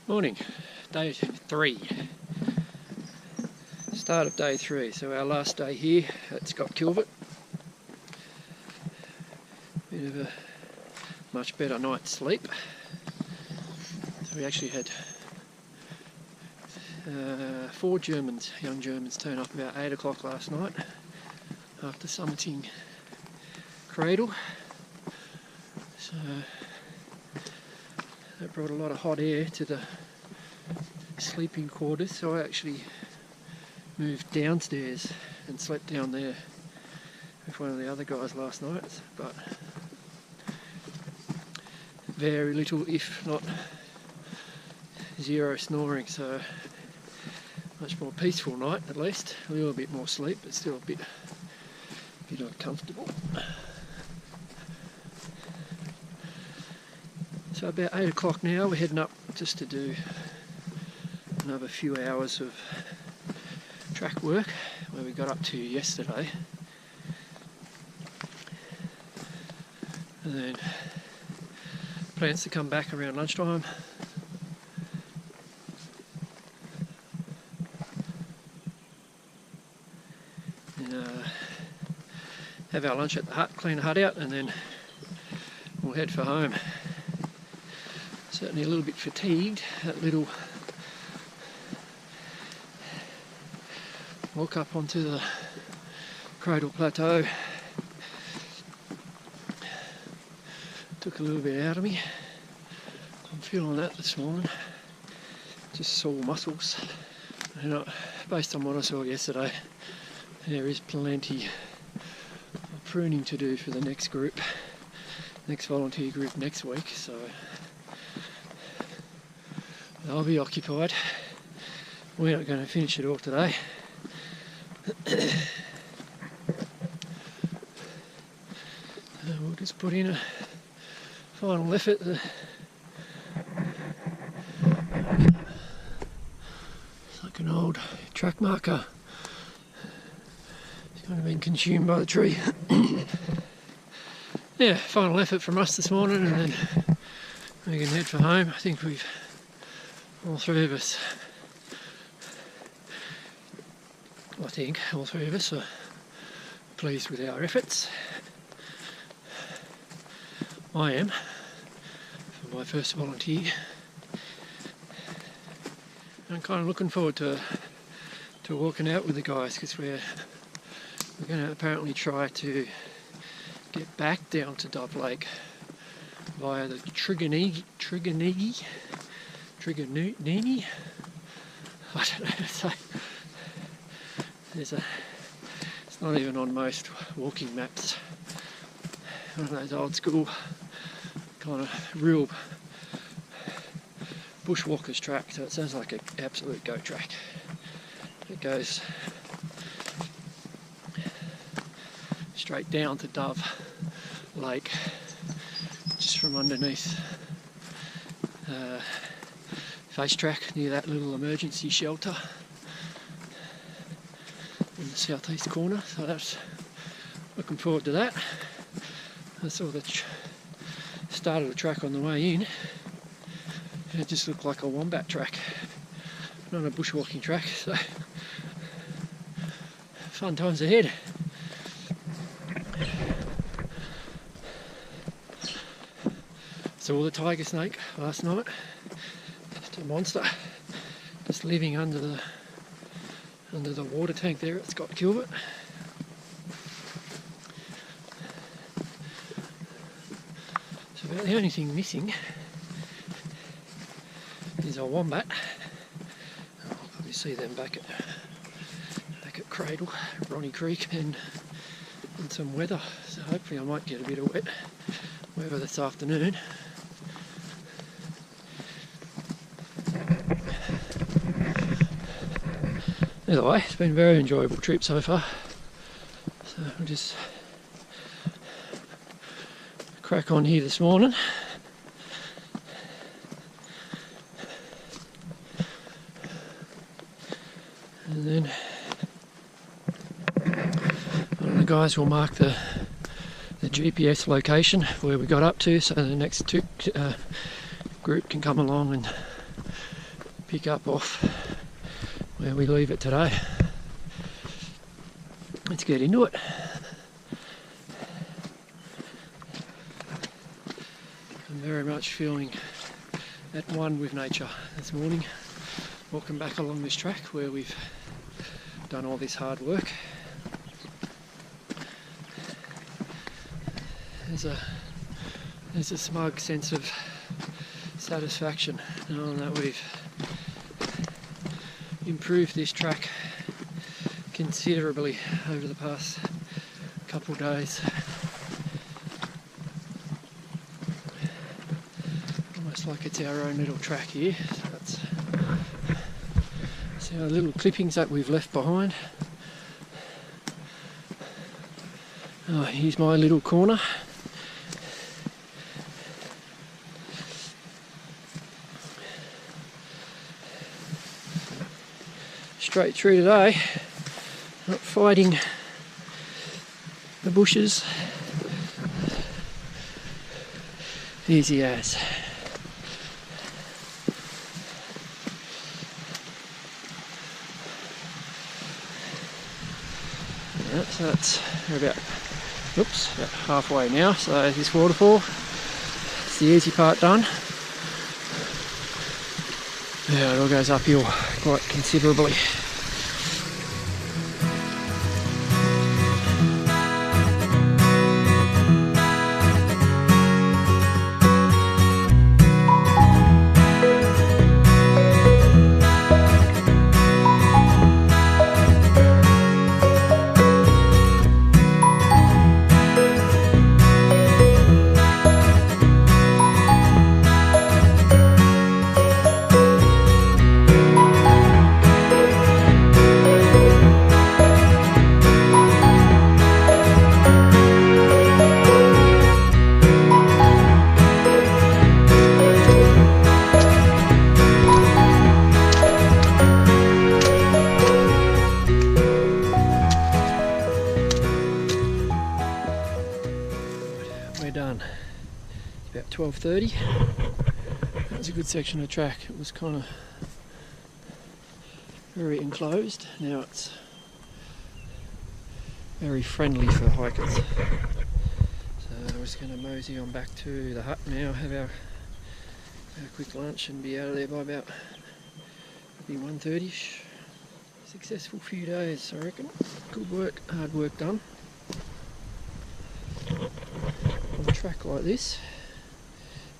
Morning, day 3, start of day 3, so our last day here at Scott-Kilvert. Bit of a much better night's sleep. So we actually had 4 Germans, young Germans, turn up about 8 o'clock last night after summiting Cradle. So that brought a lot of hot air to the sleeping quarters, so I actually moved downstairs and slept down there with one of the other guys last night, but very little, if not zero snoring, so much more peaceful night at least. A little bit more sleep, but still a bit uncomfortable. So about 8 o'clock now, we're heading up just to do another few hours of track work where we got up to yesterday, and then plans to come back around lunchtime and have our lunch at the hut, clean the hut out, and then we'll head for home. Certainly a little bit fatigued. That little walk up onto the Cradle Plateau took a little bit out of me. I'm feeling that this morning. Just sore muscles. And based on what I saw yesterday, there is plenty of pruning to do for the next group, next volunteer group next week. So I'll be occupied. We're not going to finish it all today. We'll just put in a final effort. It's like an old track marker. It's kind of been consumed by the tree. Yeah, final effort from us this morning, and then we can head for home. I think all three of us are pleased with our efforts. I am, for my first volunteer. I'm kind of looking forward to walking out with the guys, because we're going to apparently try to get back down to Dove Lake via the Truganini. I don't know how to say. It's not even on most walking maps. One of those old school kind of real bushwalkers track, so it sounds like an absolute goat track. It goes straight down to Dove Lake, just from underneath face track near that little emergency shelter in the southeast corner. So that's looking forward to that. I saw the start of the track on the way in, and it just looked like a wombat track, not a bushwalking track. So fun times ahead. Saw the tiger snake last night. Just a monster, just living under the water tank there at Scott-Kilvert. So about the only thing missing is a wombat. I'll probably see them back at Cradle, Ronnie Creek, and some weather. So hopefully I might get a bit of wet weather this afternoon. Either way, it's been a very enjoyable trip so far. So we'll just crack on here this morning. And then one of the guys will mark the GPS location where we got up to, so the next group can come along and pick up off where we leave it today. Let's get into it. I'm very much feeling at one with nature this morning. Walking back along this track where we've done all this hard work. There's a smug sense of satisfaction knowing that we've improved this track considerably over the past couple of days. Almost like it's our own little track here. So that's our little clippings that we've left behind. Oh, here's my little corner. Straight through today, not fighting the bushes, easy as. Right, so that's about halfway now, so this waterfall, it's the easy part done. Yeah, it all goes uphill quite considerably. Done. About 12:30. That was a good section of track. It was kind of very enclosed. Now it's very friendly for hikers. So I was going to mosey on back to the hut now, have our quick lunch and be out of there by about maybe 1:30ish. Successful few days, I reckon. Good work, hard work done. On a track like this,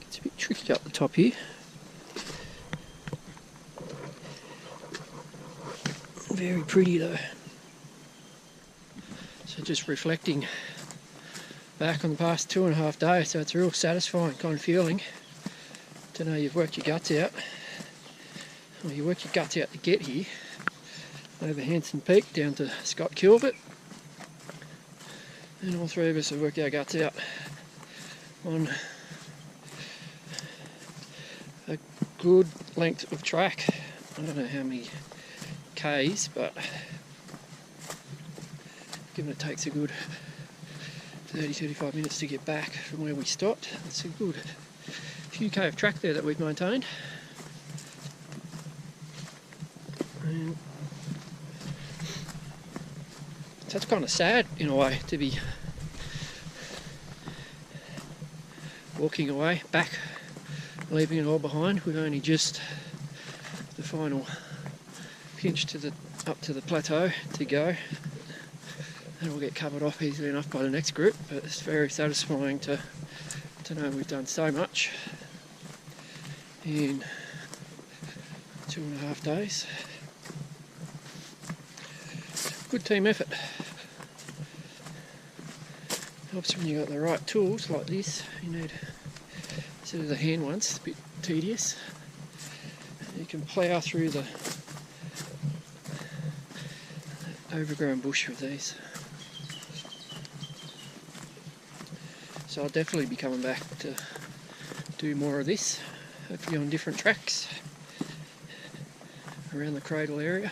it's a bit tricky up the top here. Very pretty though. So just reflecting back on the past 2.5 days, so it's a real satisfying kind of feeling to know you've worked your guts out. Well, you work your guts out to get here, over Hanson Peak down to Scott-Kilvert, and all three of us have worked our guts out on a good length of track. I don't know how many Ks, but given it takes a good 30-35 minutes to get back from where we stopped, it's a good few K of track there that we've maintained. And so it's kind of sad in a way to be walking away back, leaving it all behind. We've only just the final pinch to the up to the plateau to go. And we'll get covered off easily enough by the next group, but it's very satisfying to know we've done so much in 2.5 days. Good team effort. Helps when you got the right tools like this. You need, instead of the hand ones, it's a bit tedious. You can plough through the overgrown bush with these. So I'll definitely be coming back to do more of this, hopefully on different tracks around the Cradle area.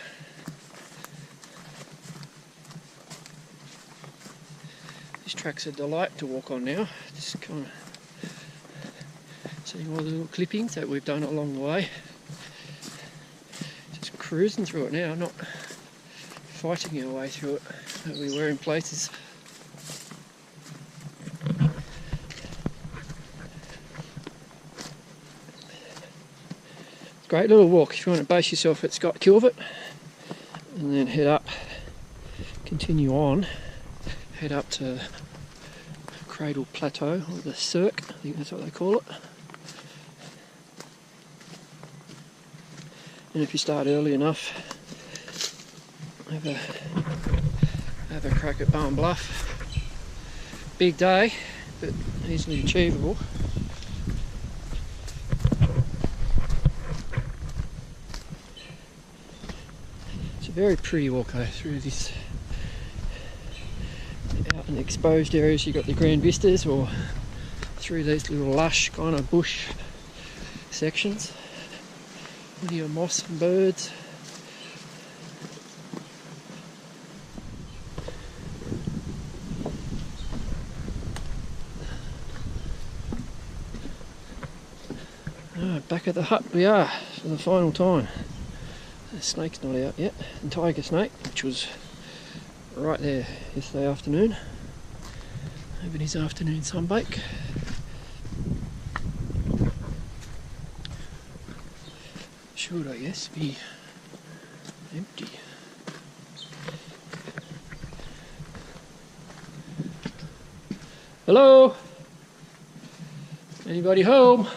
This track's a delight to walk on now, just kind of seeing all the little clippings that we've done along the way. cruising through it now, not fighting our way through it that we were in places. Great little walk if you want to base yourself at Scott-Kilvert and then head up, continue on, head up to Cradle Plateau, or the Cirque, I think that's what they call it. And if you start early enough, have a crack at Barn Bluff. Big day, but easily achievable. It's a very pretty walk though, through this, out in the exposed areas you've got the grand vistas, or through these little lush kind of bush sections. Plenty of moss and birds. Back at the hut we are for the final time. The snake's not out yet, and tiger snake, which was right there yesterday afternoon, having his afternoon sunbake. Should, I guess, be empty. Hello? Anybody home?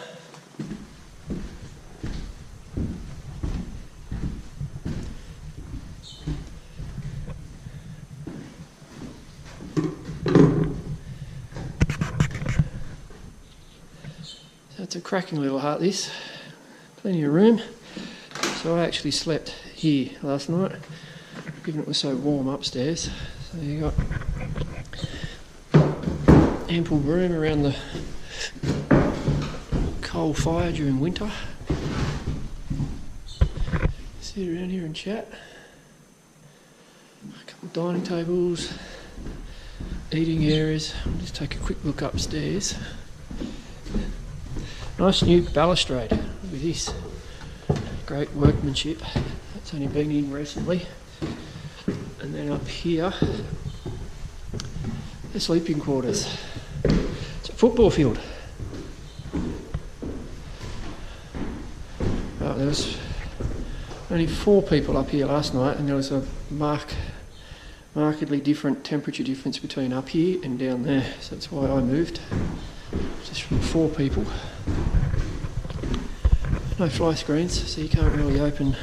It's a cracking little hut, this. Plenty of room. So I actually slept here last night, given it was so warm upstairs. So you got ample room around the coal fire during winter. Sit around here and chat. A couple of dining tables, eating areas. I'll just take a quick look upstairs. Nice new balustrade with this. Great workmanship. That's only been in recently. And then up here, the sleeping quarters. It's a football field. Oh, there was only 4 people up here last night, and there was a markedly different temperature difference between up here and down there. So that's why I moved. Just from 4 people. No fly screens, so you can't really open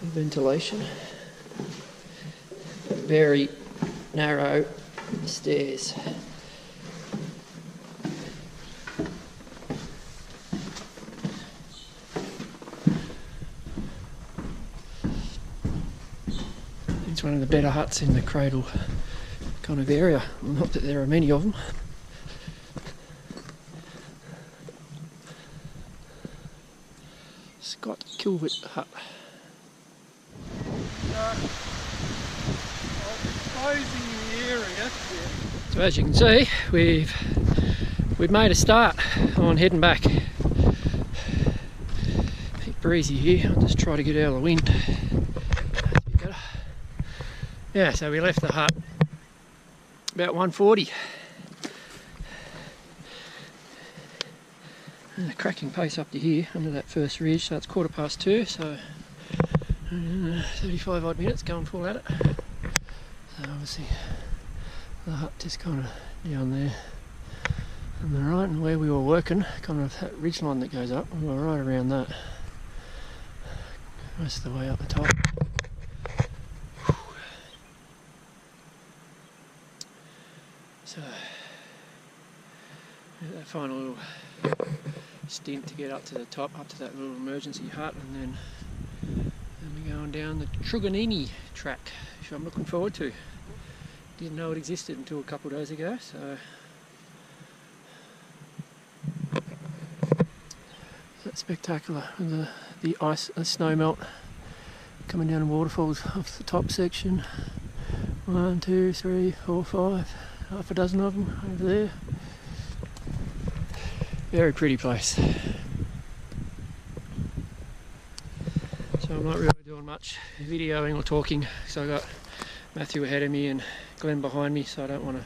ventilation. Very narrow stairs. It's one of the better huts in the Cradle kind of area. Well, not that there are many of them. Scott-Kilvert Hut. So as you can see, we've made a start on heading back. A bit breezy here. I'll just try to get out of the wind. That's a bit better. Yeah, so we left the hut about 1:40. And a cracking pace up to here under that first ridge, so it's 2:15, so 35 odd minutes going full at it. So obviously the hut just kind of down there on the right, and where we were working, kind of that ridge line that goes up, we were right around that most of the way up the top. So that final little stint to get up to the top, up to that little emergency hut, and then we're going down the Truganini Track, which I'm looking forward to. Didn't know it existed until a couple of days ago, so that's spectacular. And the ice, the snow melt coming down in waterfalls off the top section. 1, 2, 3, 4, 5, half a dozen of them over there. Very pretty place. so I'm not really doing much videoing or talking. So I got Matthew ahead of me and Glenn behind me, so I don't want to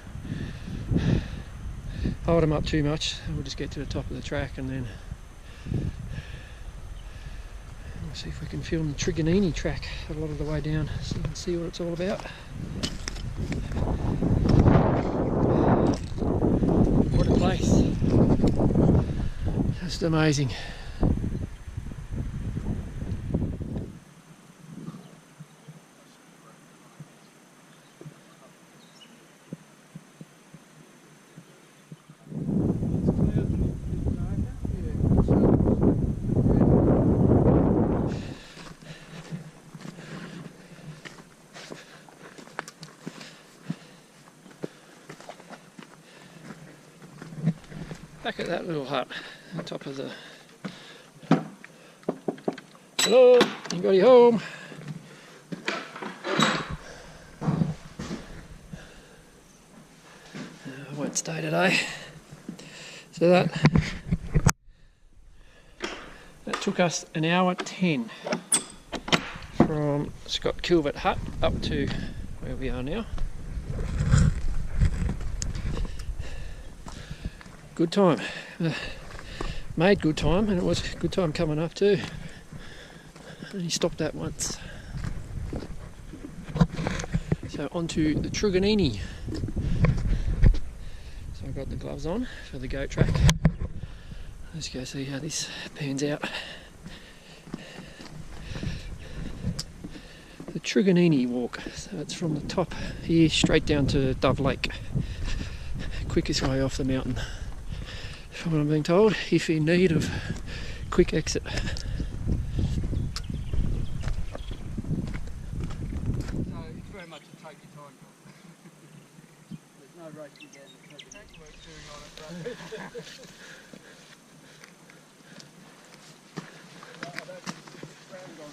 hold him up too much. We'll just get to the top of the track and then we'll see if we can film the Truganini Track a lot of the way down so you can see what it's all about. What a place. Just amazing. Back at that little hut on top of the... Hello, anybody home? I won't stay today. So that took us an hour 10 from Scott-Kilvert Hut up to where we are now. Good time. Made good time, and it was good time coming up too. Only stopped that once. So onto the Truganini. So I've got the gloves on for the goat track. Let's go see how this pans out. The Truganini walk. So it's from the top here straight down to Dove Lake. Quickest way off the mountain, from what I'm being told, if in need of quick exit. No, it's very much a take your time. There's no racing down the track. Tank work doing on it, right? I don't think it's round on.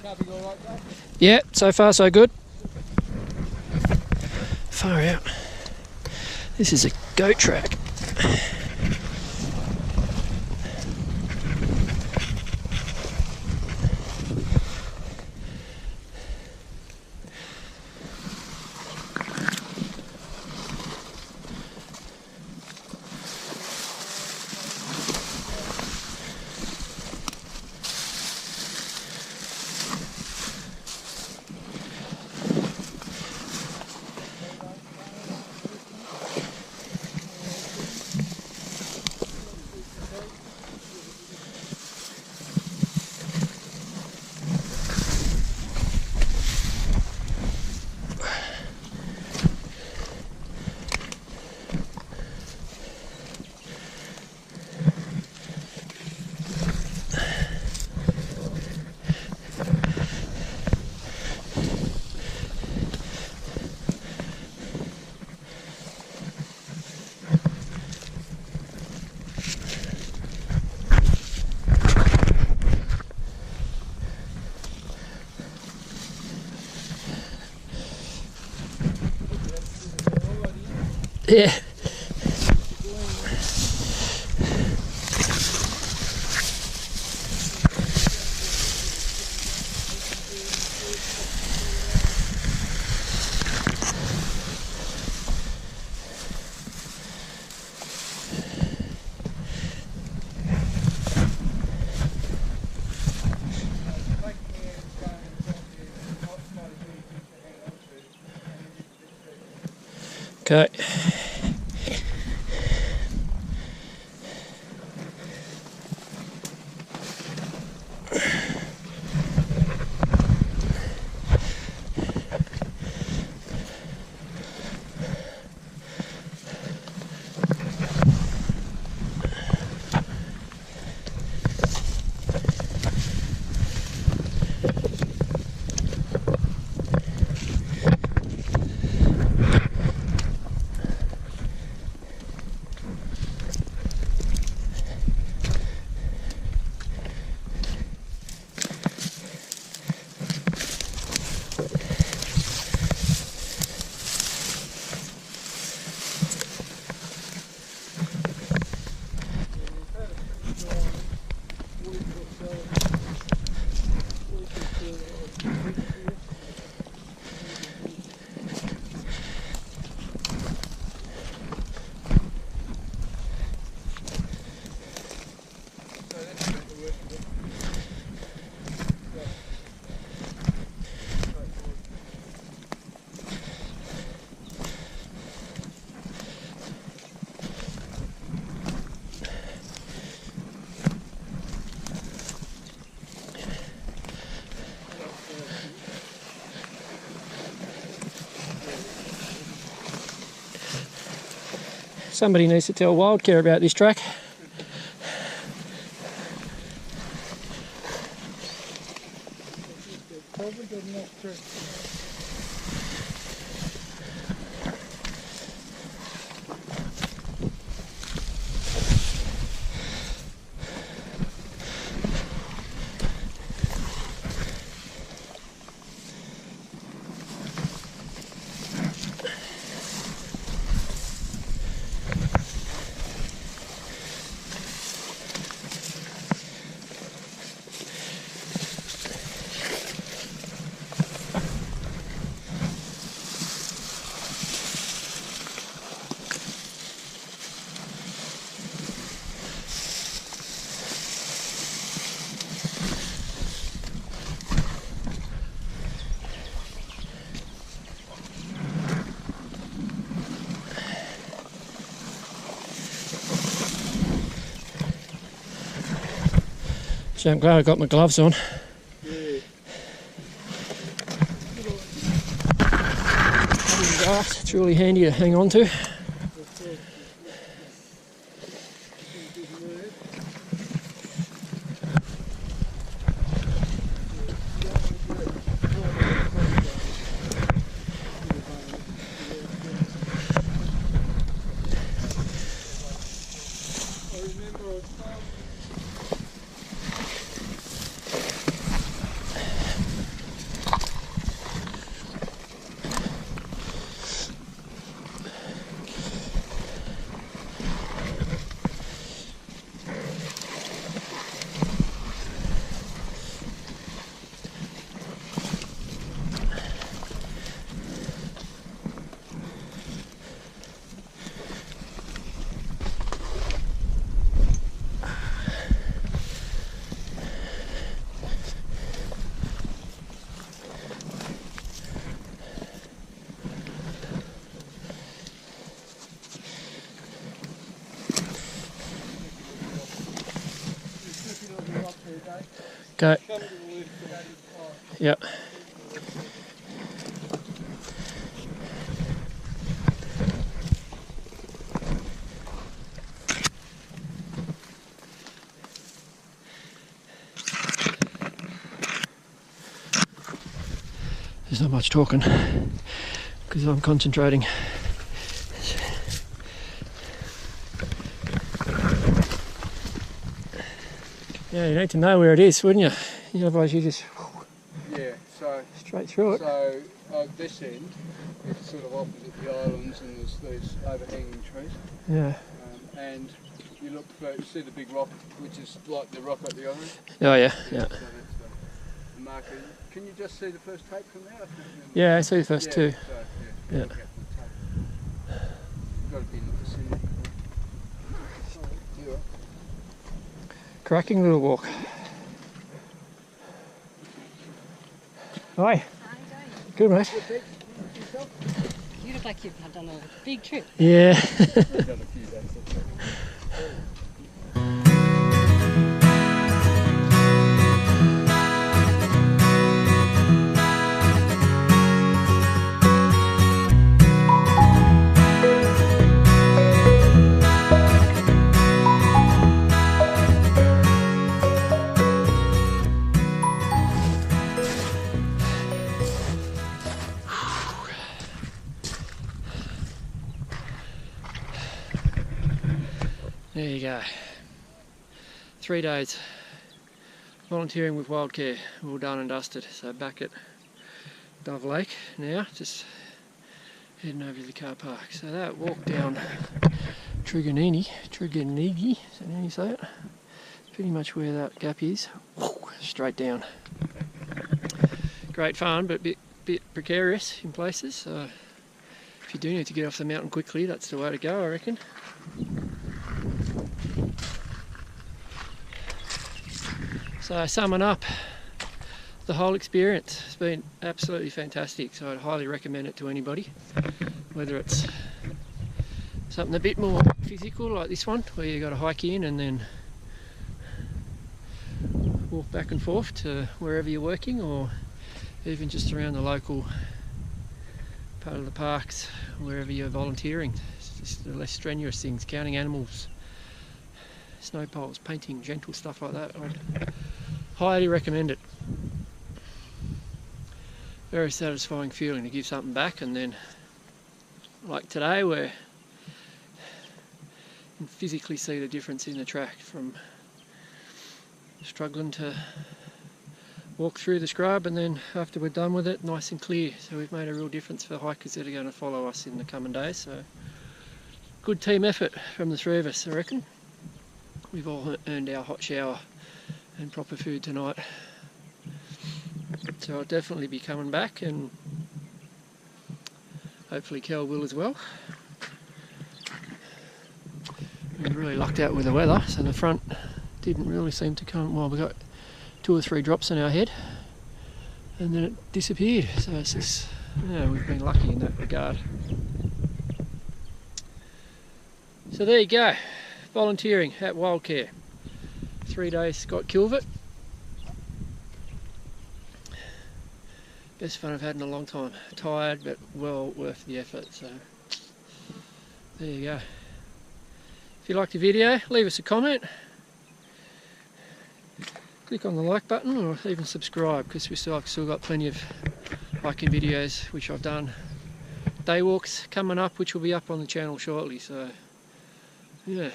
All right, Yeah, so far so good. Far out. This is a goat track. Yeah. Okay. Somebody needs to tell Wildcare about this track. Probably good enough to... So I'm glad I got my gloves on. Yeah. It's really handy to hang on to. Okay. Yep. There's not much talking because I'm concentrating. Yeah, you need to know where it is, wouldn't you? Otherwise you just Yeah, so straight through it. So this end, it's sort of opposite the islands, and there's these overhanging trees. Yeah. And you look for, you see the big rock, which is like the rock at the other end. Oh yeah, So yeah. that's the marker. Can you just see the first tape from there? Yeah, I see the first two. So, Yeah. You've got to be in the vicinity. You are. Cracking little walk. Hi. Good, mate. You look like you've done a big trip. Yeah. There you go. 3 days volunteering with Wildcare, all done and dusted. So back at Dove Lake now, just heading over to the car park. So that walk down Truganini, is that how you say it? Pretty much where that gap is, straight down. Great fun, but bit precarious in places. So if you do need to get off the mountain quickly, that's the way to go, I reckon. So summing up the whole experience, it's been absolutely fantastic, so I'd highly recommend it to anybody, whether it's something a bit more physical like this one where you got to hike in and then walk back and forth to wherever you're working, or even just around the local part of the parks wherever you're volunteering. just the less strenuous things, counting animals, snow poles, painting, gentle stuff like that. I'd highly recommend it. Very satisfying feeling to give something back, and then like today where you can physically see the difference in the track from struggling to walk through the scrub, and then after we're done with it, nice and clear. So we've made a real difference for hikers that are going to follow us in the coming days. So good team effort from the three of us, I reckon. We've all earned our hot shower and proper food tonight. So I'll definitely be coming back, and hopefully Kel will as well. We really lucked out with the weather, so the front didn't really seem to come. Well, we got 2 or 3 drops on our head and then it disappeared, so it's just, yeah, we've been lucky in that regard. So there you go, volunteering at Wildcare, 3 days Scott-Kilvert. Best fun I've had in a long time. Tired but well worth the effort, so there you go. If you liked the video, leave us a comment. Click on the like button, or even subscribe, because I've still got plenty of hiking videos which I've done. Day walks coming up, which will be up on the channel shortly, so yeah.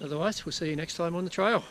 Otherwise, we'll see you next time on the trail.